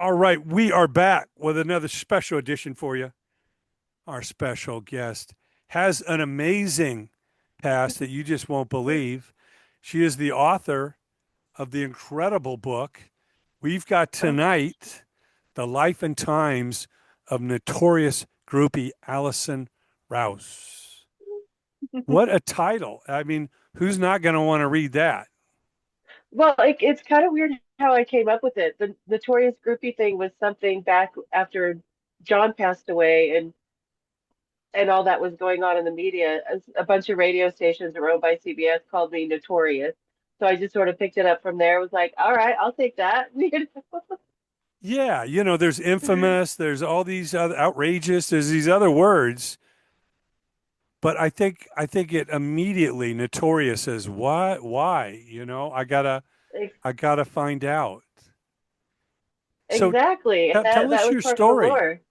All right, we are back with another special edition for you. Our special guest has an amazing past that you just won't believe. She is the author of the incredible book we've got Oh. tonight, The Life and Times of Notorious Groupie Allycen Rouse. What a title. I mean, who's not going to want to read that? Well, it's kind of weird how I came up with it. The Notorious Groupie thing was something back after John passed away and all that was going on in the media. A bunch of radio stations that were owned by CBS called me Notorious. So I just sort of picked it up from there. Was like, all right, I'll take that. Yeah, there's infamous, there's all these other outrageous, there's these other words. But I think it immediately notorious as why I gotta find out. So Exactly. And tell that us was your part of the story. lore.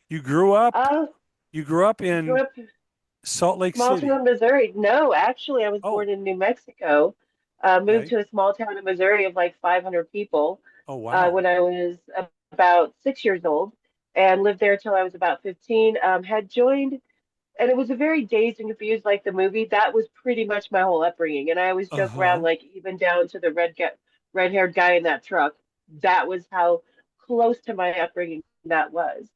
You grew up Uh, you grew up grew in up Salt Lake small City. town Missouri. No, actually, I was Oh, born in New Mexico. Moved okay. to a small town in Missouri of like 500 people Oh, wow. when I was about 6 years old, and lived there till I was about 15. Had joined, and it was a very dazed and confused, like the movie. That was pretty much my whole upbringing, and I always joke around, Uh-huh. like even down to the red-haired guy in that truck. That was how close to my upbringing that was.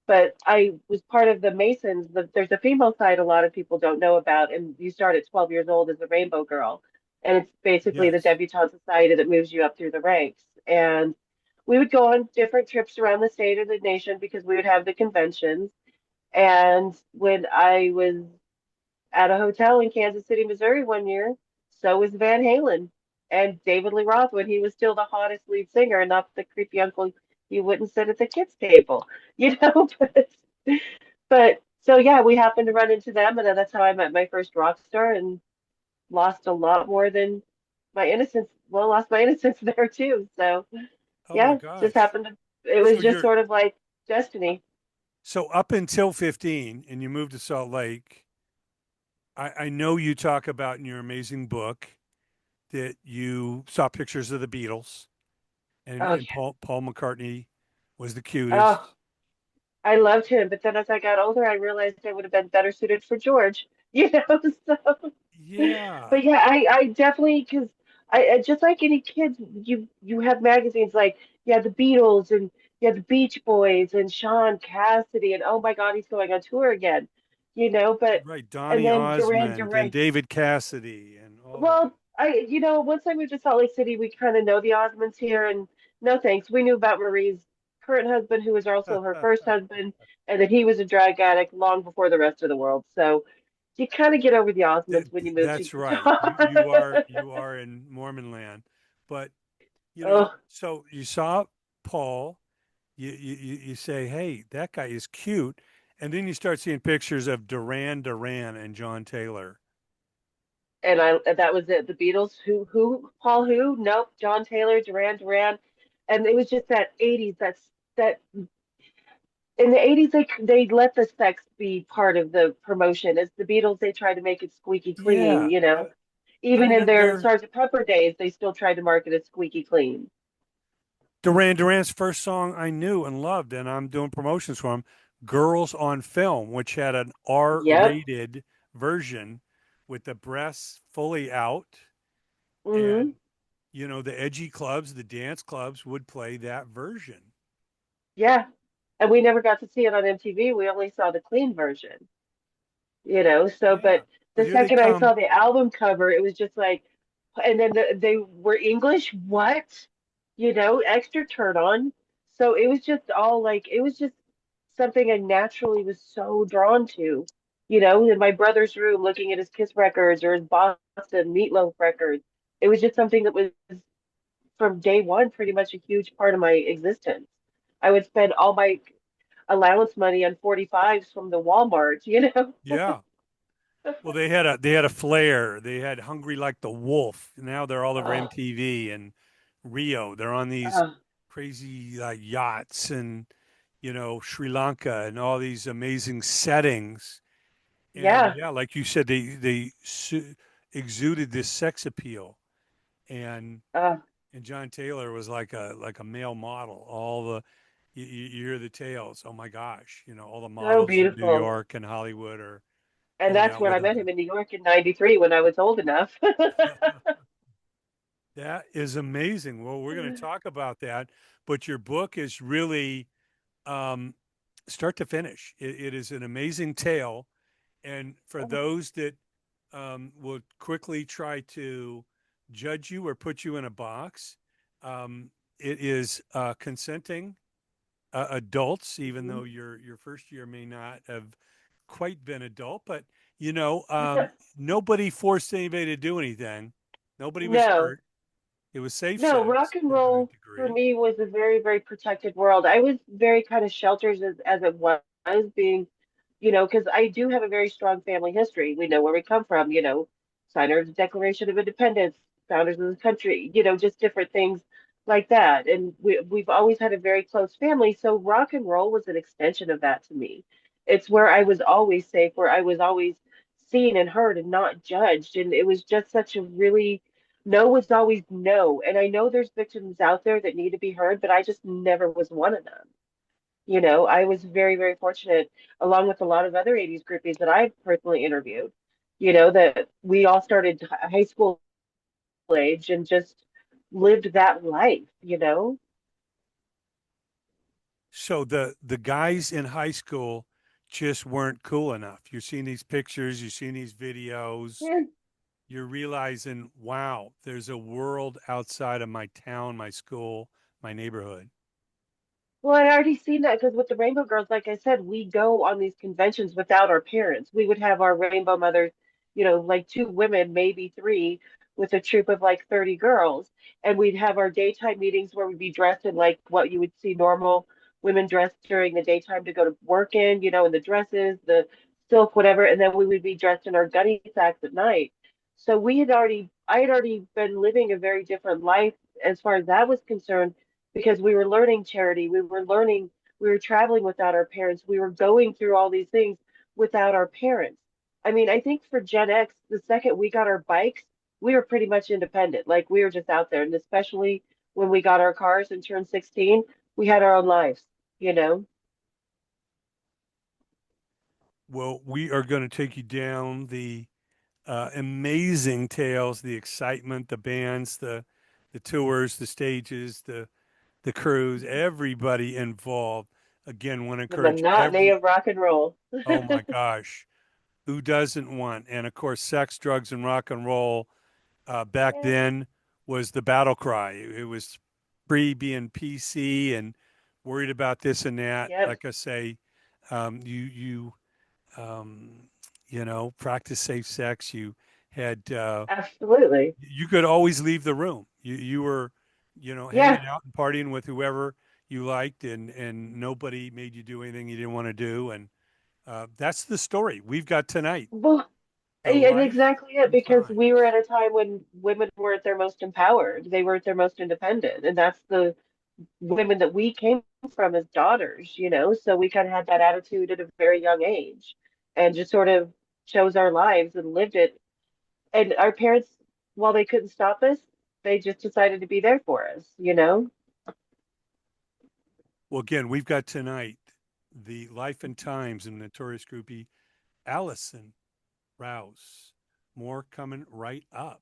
But I was part of the Masons. There's a female side a lot of people don't know about, and you start at 12 years old as a Rainbow Girl, and it's basically the Yes. debutante society that moves you up through the ranks. And we would go on different trips around the state or the nation because we would have the conventions. And when I was at a hotel in Kansas City, Missouri one year, so was Van Halen and David Lee Roth when he was still the hottest lead singer, and not the creepy uncle you wouldn't sit at the kids' table, you know. But so yeah, we happened to run into them, and that's how I met my first rock star, and lost a lot more than my innocence. Well, lost my innocence there too. So Oh my yeah, just gosh. happened to. It So was just you're sort of like destiny. so up until 15 and you moved to Salt Lake, I know you talk about in your amazing book that you saw pictures of the Beatles and, Oh and yeah. Paul McCartney was the cutest. Oh, I loved him, but then as I got older, I realized I would have been better suited for George, you know. So, Yeah. but yeah, I definitely because just like any kids, you have magazines like yeah the Beatles and yeah the Beach Boys and Sean Cassidy and oh my God he's going on tour again, you know. But Right. and Donny then Duran Osmond and Duran. David Cassidy and all that. Well, once I moved to Salt Lake City, we kind of know the Osmonds here, and no thanks. We knew about Marie's current husband, who was also her first husband, and that he was a drug addict long before the rest of the world. So you kind of get over the Osmonds when you move to That's right. Utah. You are in Mormon land, but Oh, so you saw Paul. You say, hey, that guy is cute, and then you start seeing pictures of Duran Duran and John Taylor. and that was it. The Beatles, Paul who? Nope, John Taylor, Duran Duran, and it was just that '80s. That in the 80s they let the sex be part of the promotion. As the Beatles, they tried to make it squeaky clean, Yeah, you know. I Even in their remember Sergeant Pepper days, they still tried to market it squeaky clean. Duran Duran's first song I knew and loved, and I'm doing promotions for him, Girls on Film, which had an Yep. R-rated version with the breasts fully out. And, Hmm. the edgy clubs, the dance clubs would play that version. Yeah. And we never got to see it on MTV. We only saw the clean version, you know. So, Yeah. but But the here they second I come. saw the album cover, it was just like, and then they were English. What? You know, extra turn on. So it was just all like, it was just something I naturally was so drawn to, you know, in my brother's room looking at his Kiss records or his Boston Meatloaf records. It was just something that was from day one pretty much a huge part of my existence. I would spend all my allowance money on 45s from the Walmart, you know? Yeah. Well, they had a flair. They had Hungry Like the Wolf. Now they're all over Oh, MTV and Rio. They're on these oh, crazy yachts and Sri Lanka and all these amazing settings. And yeah. yeah, like you said, they exuded this sex appeal. And Oh. And John Taylor was like a male model. All the you hear the tales. Oh my gosh, all the So models in New beautiful. York and Hollywood are And going that's out when with I him. met him in New York in '93 when I was old enough. That is amazing. Well, we're going to talk about that, but your book is really um, start to finish. It is an amazing tale, and for those that will quickly try to judge you or put you in a box, um, it is consenting adults, even though your first year may not have quite been adult, but nobody forced anybody to do anything. Nobody was No, hurt. It was safe no, rock sex and to a good roll for degree. me was a very, very protected world. I was very kind of sheltered as it was being, because I do have a very strong family history. We know where we come from, signer of the Declaration of Independence, founders of the country, just different things like that. And we've always had a very close family. So rock and roll was an extension of that to me. It's where I was always safe, where I was always seen and heard and not judged. And it was just such a really no was always no. And I know there's victims out there that need to be heard, but I just never was one of them. I was very, very fortunate, along with a lot of other 80s groupies that I've personally interviewed, that we all started high school age and just lived that life. So the guys in high school just weren't cool enough. You're seeing these pictures, you're seeing these videos, Yeah. you're realizing, wow, there's a world outside of my town, my school, my neighborhood. Well, I already seen that because with the Rainbow Girls, like I said, we go on these conventions without our parents. We would have our Rainbow Mothers, like two women, maybe three, with a troop of like 30 girls. And we'd have our daytime meetings where we'd be dressed in like what you would see normal women dressed during the daytime to go to work in the dresses, the silk, whatever. And then we would be dressed in our gunny sacks at night. So I had already been living a very different life as far as that was concerned because we were learning charity. We were traveling without our parents. We were going through all these things without our parents. I mean, I think for Gen X, the second we got our bikes, we were pretty much independent. Like we were just out there. And especially when we got our cars and turned 16, we had our own lives, you know? Well, we are going to take you down the amazing tales, the excitement, the bands, the tours, the stages, the crews, everybody involved. Again, want to The encourage monotony every. of rock and roll. Oh my gosh, who doesn't want? And of course, sex, drugs, and rock and roll back Yeah. then was the battle cry. It was pre being PC and worried about this and that. Yep, Like I say, you um, practice safe sex. You had absolutely. you could always leave the room. You were, hanging Yeah. out and partying with whoever you liked, and nobody made you do anything you didn't want to do. And that's the story we've got tonight. Well, The and life exactly it, and because time. we were at a time when women were at their most empowered. They were at their most independent. And that's the women that we came from as daughters. So we kind of had that attitude at a very young age and just sort of chose our lives and lived it. And our parents, while they couldn't stop us, they just decided to be there for us. Well, again, we've got tonight the life and times of Notorious Groupie Allycen Rouse. More coming right up.